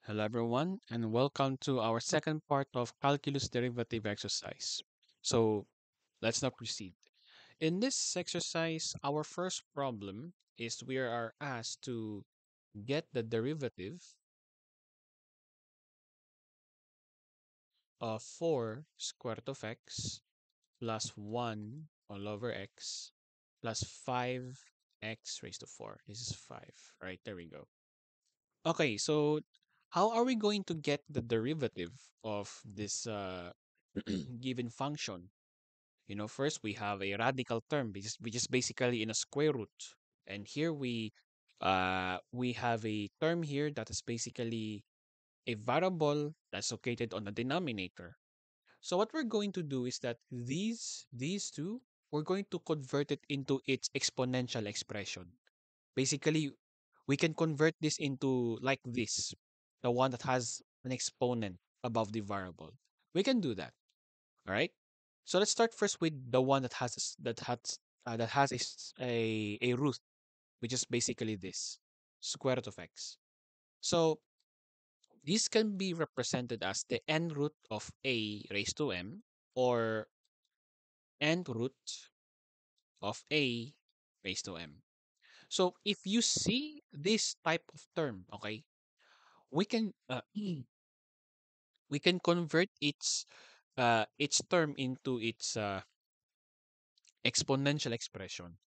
Hello everyone and welcome to our second part of calculus derivative exercise. So let's now proceed. In this exercise, our first problem is we are asked to get the derivative of 4 square root of x plus 1 all over x plus 5x raised to 4. This is 5, right? There we go. Okay, so how are we going to get the derivative of this given function? First we have a radical term, which is basically in a square root. And here we have a term here that is basically a variable that's located on the denominator. So what we're going to do is that these two, we're going to convert it into its exponential expression. Basically, we can convert this into like this, the one that has an exponent above the variable. We can do that. All right. So let's start first with the one that has a root, which is basically this square root of x. So this can be represented as the n root of a raised to m or n root of a raised to m. So if you see this type of term, okay, we can we can convert its term into its exponential expression.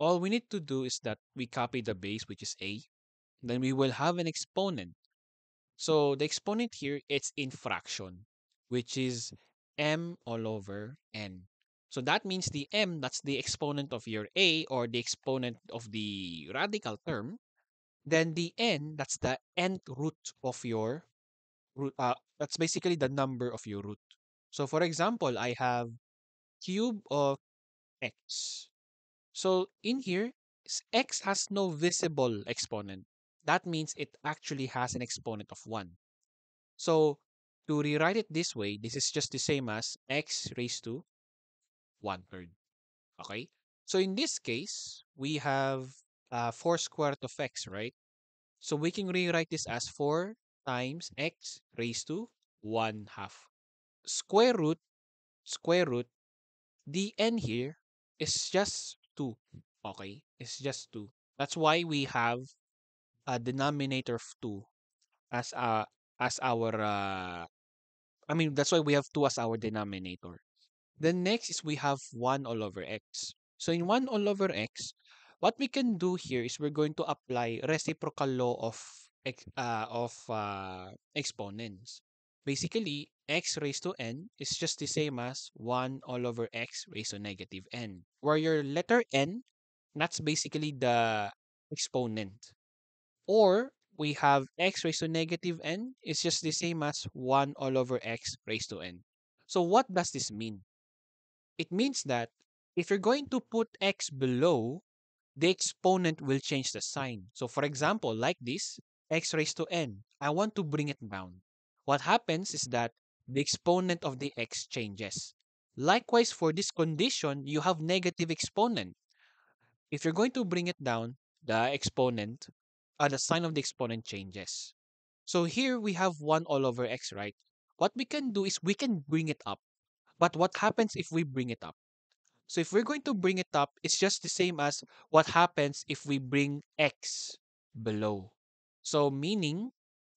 All we need to do is that we copy the base, which is a, then we will have an exponent. So the exponent here, it's in fraction, which is m all over n. So that means the m, that's the exponent of your a or the exponent of the radical term. Then the n, that's the nth root of your root. That's basically the number of your root. So for example, I have cube of x. So in here, x has no visible exponent. That means it actually has an exponent of 1. So to rewrite it this way, this is just the same as x raised to 1/3. Okay? So in this case, we have 4 square root of x, right? So we can rewrite this as 4 times x raised to 1/2. Square root, square root, the n here is just 2. Okay? It's just 2. That's why we have a denominator of 2 as our that's why we have 2 as our denominator. Then next is we have 1 all over x. So in 1 all over x, what we can do here is we're going to apply reciprocal law of exponents. Basically, x raised to n is just the same as 1 all over x raised to negative n, where your letter n, that's basically the exponent. Or we have x raised to negative n is just the same as 1 all over x raised to n. So what does this mean? It means that if you're going to put x below, the exponent will change the sign. So for example, like this, x raised to n, I want to bring it down. What happens is that the exponent of the x changes. Likewise, for this condition, you have negative exponent. If you're going to bring it down, the sign of the exponent changes. So here we have 1 all over x, right? What we can do is we can bring it up. But what happens if we bring it up? So if we're going to bring it up, it's just the same as what happens if we bring x below. So meaning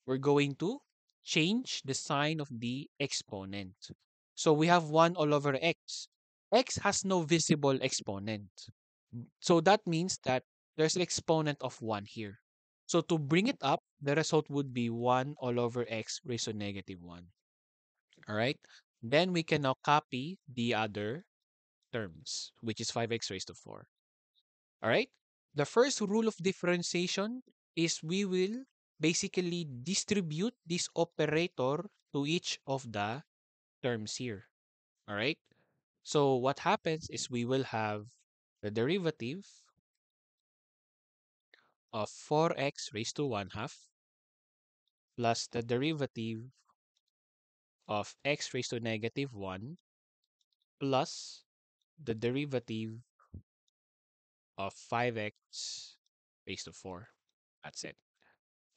we're going to change the sign of the exponent. So we have 1 all over x. X has no visible exponent. So that means that there's an exponent of 1 here. So to bring it up, the result would be 1 all over x raised to negative 1. All right? Then we can now copy the other terms, which is 5x raised to 4. All right? The first rule of differentiation is we will basically distribute this operator to each of the terms here. All right? So what happens is we will have the derivative of 4x raised to 1/2 plus the derivative of x raised to negative 1 plus the derivative of 5x raised to 4. That's it.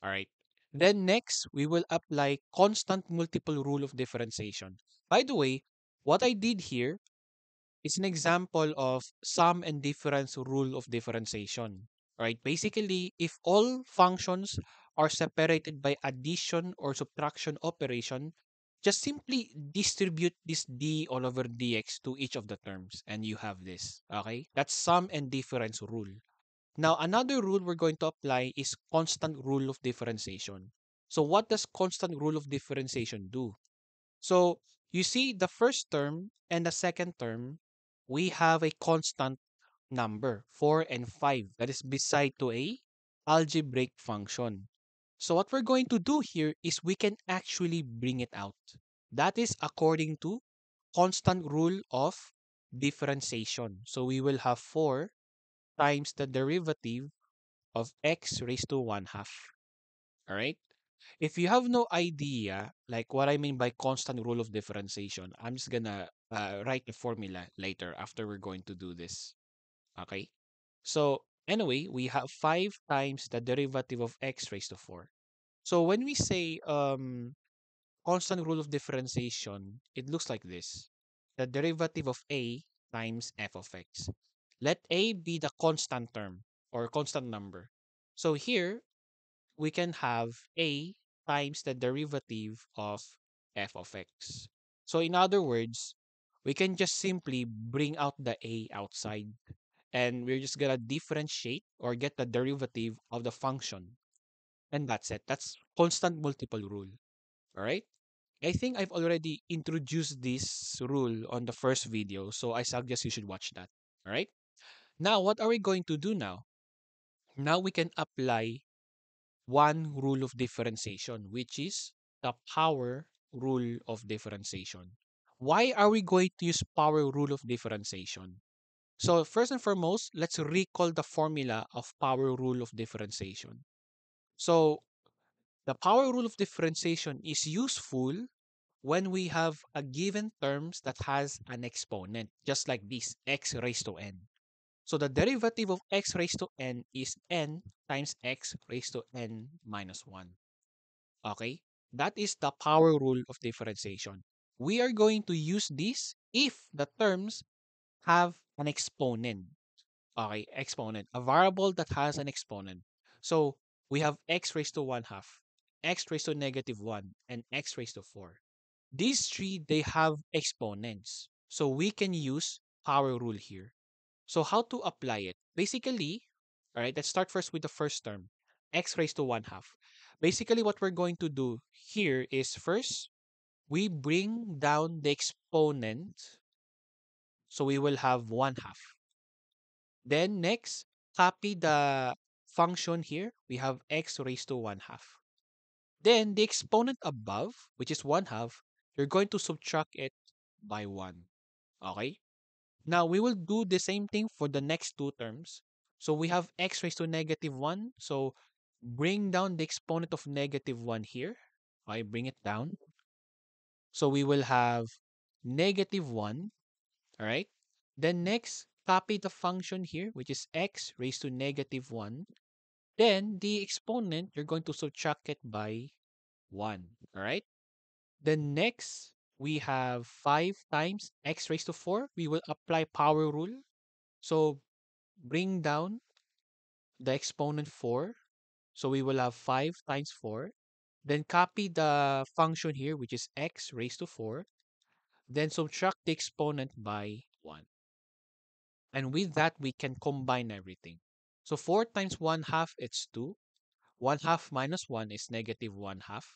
All right. Then next, we will apply constant multiple rule of differentiation. By the way, what I did here is an example of sum and difference rule of differentiation. Right? Basically, if all functions are separated by addition or subtraction operation, just simply distribute this d all over dx to each of the terms and you have this. Okay? That's sum and difference rule. Now, another rule we're going to apply is constant rule of differentiation. So what does constant rule of differentiation do? So you see the first term and the second term, we have a constant number, 4 and 5, that is beside to a algebraic function. So what we're going to do here is we can actually bring it out. That is according to constant rule of differentiation. So we will have 4 times the derivative of x raised to 1 half. All right? If you have no idea, like what I mean by constant rule of differentiation, I'm just gonna write the formula later after we're going to do this. Okay? So, anyway, we have 5 times the derivative of x raised to 4. So, when we say constant rule of differentiation, it looks like this. The derivative of a times f of x. Let a be the constant term or constant number. So here, we can have a times the derivative of f of x. So in other words, we can just simply bring out the a outside and we're just gonna differentiate or get the derivative of the function. And that's it. That's constant multiple rule. All right. I think I've already introduced this rule on the first video, so I suggest you should watch that. All right. Now, what are we going to do now? Now we can apply one rule of differentiation, which is the power rule of differentiation. Why are we going to use power rule of differentiation? So first and foremost, let's recall the formula of power rule of differentiation. So the power rule of differentiation is useful when we have a given terms that has an exponent, just like this, x raised to n. So the derivative of x raised to n is n times x raised to n minus 1. Okay? That is the power rule of differentiation. We are going to use this if the terms have an exponent. Okay, exponent. A variable that has an exponent. So we have x raised to 1 half, x raised to negative 1, and x raised to 4. These three, they have exponents. So we can use power rule here. So how to apply it? Basically, all right, let's start first with the first term, x raised to 1 half. Basically, what we're going to do here is first, we bring down the exponent. So we will have 1 half. Then next, copy the function here. We have x raised to 1 half. Then the exponent above, which is 1 half, you're going to subtract it by 1. Okay? Now, we will do the same thing for the next two terms. So we have x raised to negative 1. So bring down the exponent of negative 1 here. I bring it down. So we will have negative 1. All right. Then next, copy the function here, which is x raised to negative 1. Then the exponent, you're going to subtract it by 1. All right. Then next, we have 5 times x raised to 4. We will apply power rule. So bring down the exponent 4. So we will have 5 times 4. Then copy the function here, which is x raised to 4. Then subtract the exponent by 1. And with that, we can combine everything. So 4 times 1 half, it's 2. 1 half minus 1 is negative 1 half.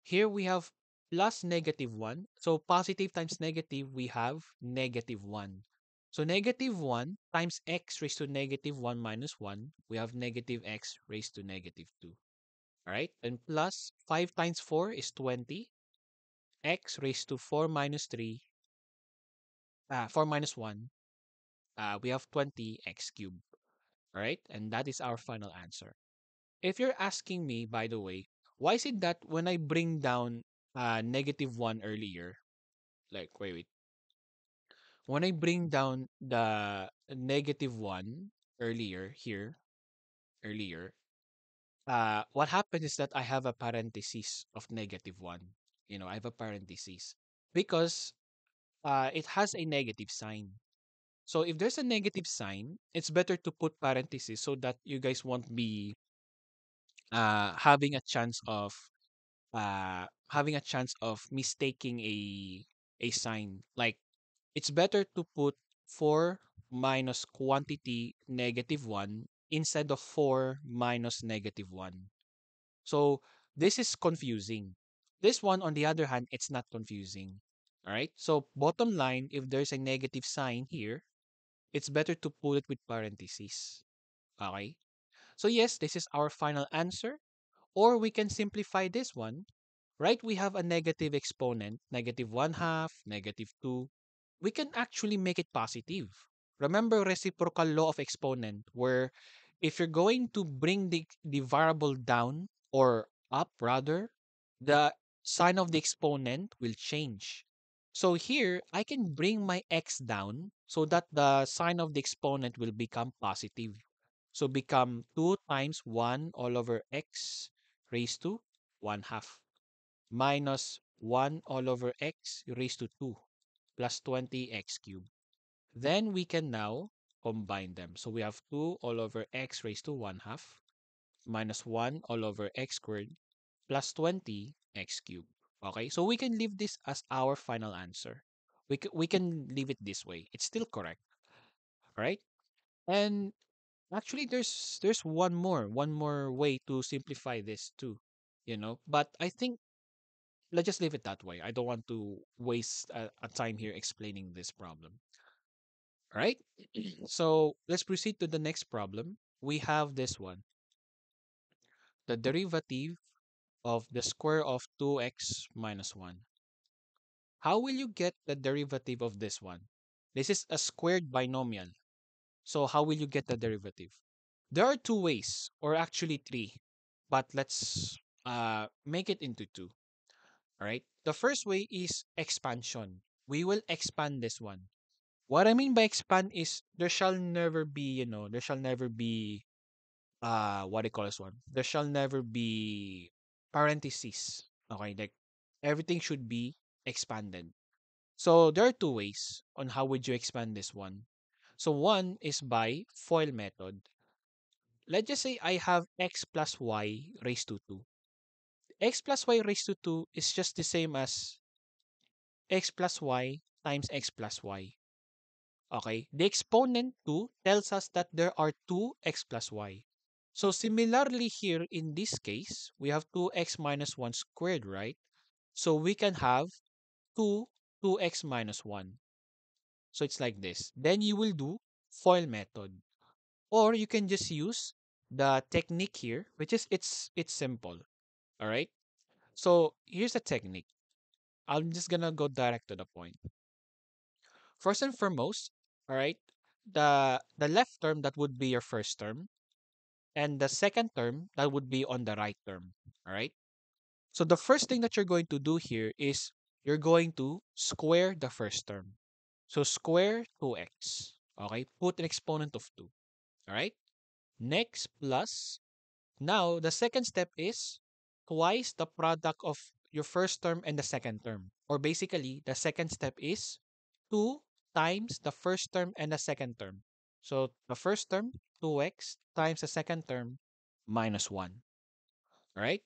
Here we have plus negative 1. So positive times negative, we have negative 1. So negative 1 times x raised to negative 1 minus 1, we have negative x raised to negative 2. All right? And plus 5 times 4 is 20. X raised to 4 minus 3, 4 minus 1, we have 20x cubed. All right? And that is our final answer. If you're asking me, by the way, why is it that when I bring down negative 1 earlier, like, wait, when I bring down the negative 1 earlier, here, earlier, what happens is that I have a parenthesis of -1. I have a parenthesis because it has a negative sign. So if there's a negative sign, it's better to put parenthesis so that you guys won't be having a chance of mistaking a sign. Like it's better to put 4 minus quantity -1 instead of 4 minus -1. So this is confusing. This one, on the other hand, it's not confusing. All right. So bottom line, if there's a negative sign here, it's better to put it with parentheses. Okay. So yes, this is our final answer. Or we can simplify this one, right? We have a negative exponent, -1/2, -2. We can actually make it positive. Remember reciprocal law of exponent, where if you're going to bring the variable down or up rather, the sign of the exponent will change. So here, I can bring my x down so that the sign of the exponent will become positive. So become 2 times 1 all over x raised to 1/2 minus 1 all over x raised to 2 plus 20x cubed. Then we can now combine them. So we have 2 all over x raised to 1/2 minus 1 all over x squared plus 20 x cubed. Okay, so we can leave this as our final answer. We can leave it this way. It's still correct, right? And actually, there's one more way to simplify this too, But I think let's just leave it that way. I don't want to waste a time here explaining this problem. All right. So let's proceed to the next problem. We have this one: the derivative of the square of 2x minus 1. How will you get the derivative of this one? This is a squared binomial. So how will you get the derivative? There are two ways, or actually three, but let's make it into two. All right. The first way is expansion. We will expand this one. What I mean by expand is there shall never be what do you call this one? There shall never be parentheses. Okay, like everything should be expanded. So there are two ways on how would you expand this one. So one is by FOIL method. Let's just say I have x plus y raised to 2. X plus y raised to 2 is just the same as x plus y times x plus y. Okay? The exponent 2 tells us that there are 2 x plus y. So similarly here in this case, we have 2x minus 1 squared, right? So we can have 2 2x minus 1. So it's like this. Then you will do FOIL method. Or you can just use the technique here, which is it's simple. All right? So here's the technique. I'm just gonna go direct to the point. First and foremost, all right, the left term that would be your first term, and the second term that would be on the right term. All right. So the first thing that you're going to do here is you're going to square the first term. So square 2x. Okay, put an exponent of 2. All right. Next plus. Now the second step is twice the product of your first term and the second term. Or basically, the second step is 2 times the first term and the second term. So the first term, 2x, times the second term, minus 1. All right?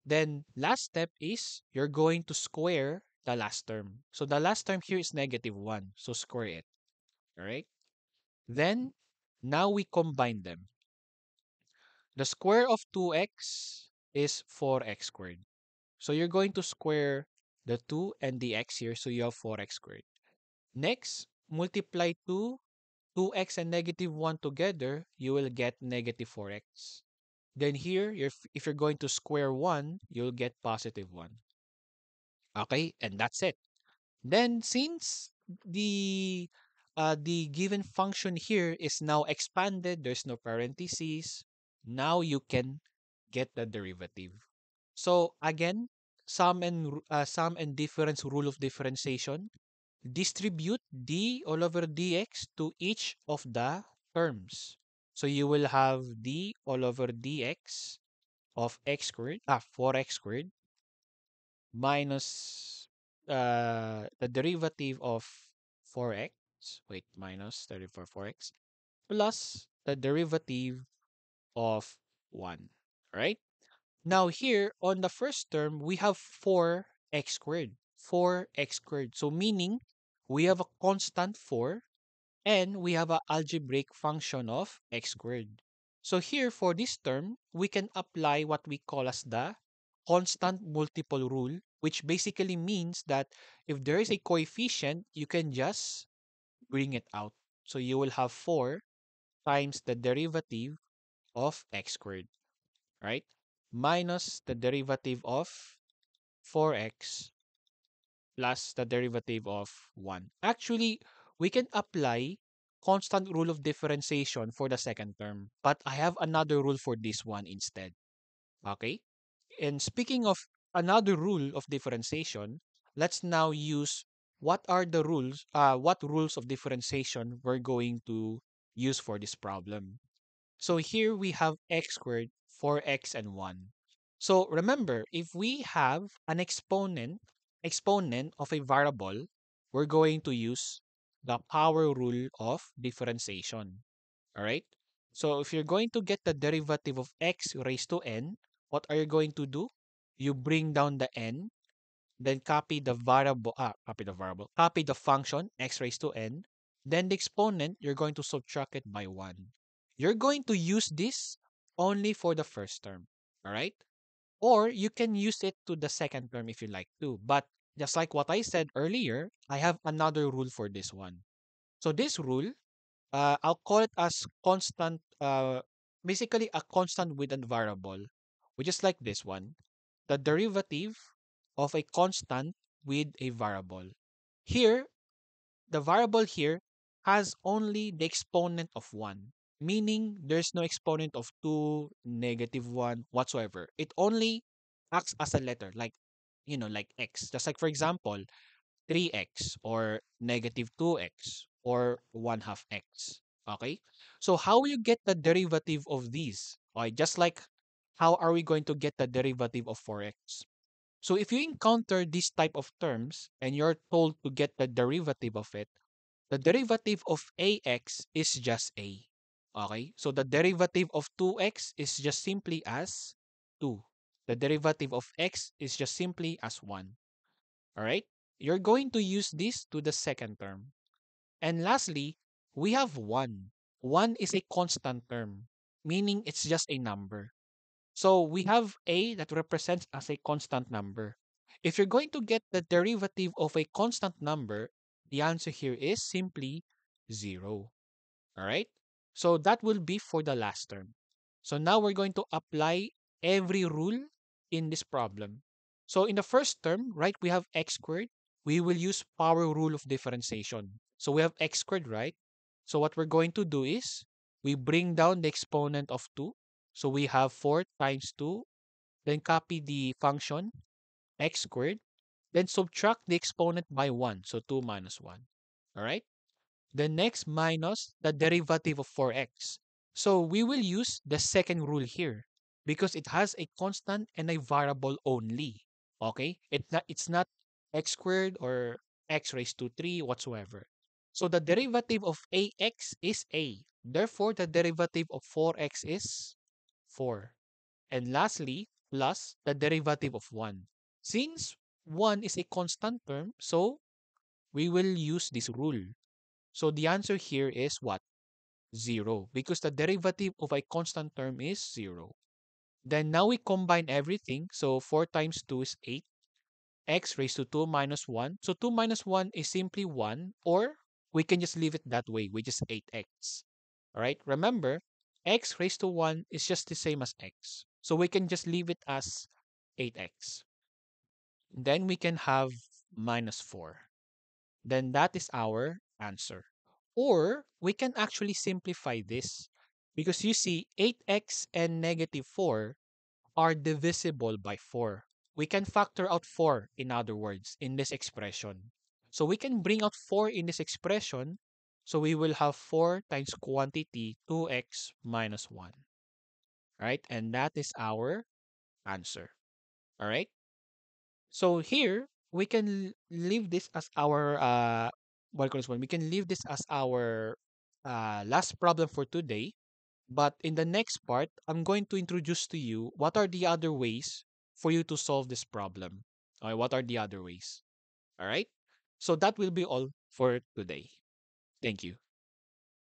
Then last step is you're going to square the last term. So the last term here is -1. So square it. All right? Then now we combine them. The square of 2x is 4x squared. So you're going to square the 2 and the x here, so you have 4x squared. Next, multiply 2x and -1 together, you will get -4x. Then here, if you're going to square 1, you'll get +1. Okay, and that's it. Then since the given function here is now expanded, there's no parentheses, now you can get the derivative. So again, sum and difference rule of differentiation. Distribute d all over dx to each of the terms. So you will have d all over dx of x squared, 4x squared, minus the derivative of 4x, wait, minus 34 4x, plus the derivative of 1, right? Now here, on the first term, we have 4x squared. 4x squared. So meaning, we have a constant 4 and we have an algebraic function of x squared. So here, for this term, we can apply what we call as the constant multiple rule, which basically means that if there is a coefficient, you can just bring it out. So you will have 4 times the derivative of x squared, right? Minus the derivative of 4x plus the derivative of 1. Actually, we can apply constant rule of differentiation for the second term, but I have another rule for this one instead. Okay? And speaking of another rule of differentiation, let's now use what rules of differentiation we're going to use for this problem. So here we have x squared, 4x, and 1. So remember, if we have an exponent of a variable, we're going to use the power rule of differentiation. All right? So if you're going to get the derivative of x raised to n, what are you going to do? You bring down the n, then copy the function x raised to n, then the exponent, you're going to subtract it by 1. You're going to use this only for the first term, all right? Or you can use it to the second term if you like to. But just like what I said earlier, I have another rule for this one. So this rule, I'll call it as constant, basically a constant with a variable, which is like this one. The derivative of a constant with a variable. Here, the variable here has only the exponent of 1, meaning there's no exponent of 2, -1 whatsoever. It only acts as a letter, like, like x. Just like, for example, 3x or -2x or 1 half x. Okay? So how will you get the derivative of these? Okay, just like how are we going to get the derivative of 4x? So if you encounter these type of terms and you're told to get the derivative of it, the derivative of ax is just a. Okay? So the derivative of 2x is just simply as 2. The derivative of x is just simply as 1. All right? You're going to use this to the second term. And lastly, we have 1. 1 is a constant term, meaning it's just a number. So we have a that represents as a constant number. If you're going to get the derivative of a constant number, the answer here is simply 0. All right? So that will be for the last term. So now we're going to apply every rule in this problem. So in the first term, right, we have x squared. We will use power rule of differentiation. So we have x squared, right? So what we're going to do is we bring down the exponent of 2. So we have 4 times 2. Then copy the function x squared. Then subtract the exponent by 1. So 2 minus 1. All right? The next minus the derivative of 4x. So we will use the second rule here because it has a constant and a variable only. Okay? It's not x squared or x raised to 3 whatsoever. So the derivative of ax is a. Therefore, the derivative of 4x is 4. And lastly, plus the derivative of 1. Since 1 is a constant term, so we will use this rule. So the answer here is what? 0. Because the derivative of a constant term is 0. Then now we combine everything. So 4 times 2 is 8. X raised to 2 minus 1. So 2 minus 1 is simply 1. Or we can just leave it that way, which is 8x. Alright, remember, x raised to 1 is just the same as x. So we can just leave it as 8x. Then we can have minus 4. Then that is our answer. Or we can actually simplify this because you see 8x and -4 are divisible by 4. We can factor out 4, in other words, in this expression. So we can bring out 4 in this expression. So we will have 4 times quantity 2x minus 1. Right? And that is our answer. All right. So here we can leave this as our what do you call this one? We can leave this as our last problem for today. But in the next part, I'm going to introduce to you what are the other ways for you to solve this problem. Or what are the other ways? All right. So that will be all for today. Thank you.